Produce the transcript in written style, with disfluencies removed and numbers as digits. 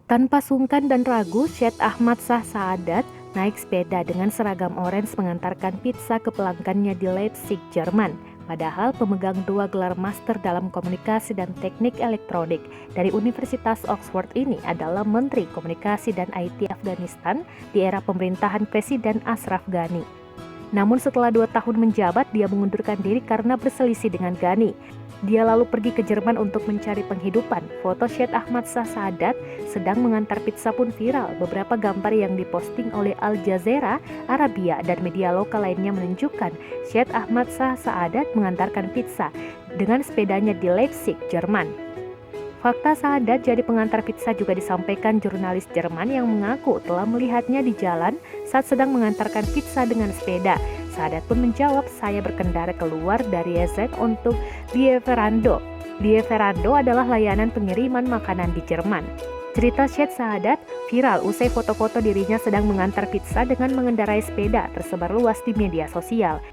Tanpa sungkan dan ragu, Syed Ahmad Shah Saadat naik sepeda dengan seragam orange mengantarkan pizza ke pelanggannya di Leipzig, Jerman. Padahal pemegang 2 gelar master dalam komunikasi dan teknik elektronik dari Universitas Oxford ini adalah Menteri Komunikasi dan IT Afghanistan di era pemerintahan Presiden Ashraf Ghani. Namun setelah 2 tahun menjabat, dia mengundurkan diri karena berselisih dengan Ghani. Dia lalu pergi ke Jerman untuk mencari penghidupan. Foto Syed Ahmad Shah Saadat sedang mengantar pizza pun viral. Beberapa gambar yang diposting oleh Al Jazeera Arabia dan media lokal lainnya menunjukkan Syed Ahmad Shah Saadat mengantarkan pizza dengan sepedanya di Leipzig, Jerman. Fakta Saadat jadi pengantar pizza juga disampaikan jurnalis Jerman yang mengaku telah melihatnya di jalan saat sedang mengantarkan pizza dengan sepeda. Saadat pun menjawab, "Saya berkendara keluar dari Essen untuk Lieferando." Lieferando adalah layanan pengiriman makanan di Jerman. Cerita Syed Saadat viral usai foto-foto dirinya sedang mengantar pizza dengan mengendarai sepeda tersebar luas di media sosial.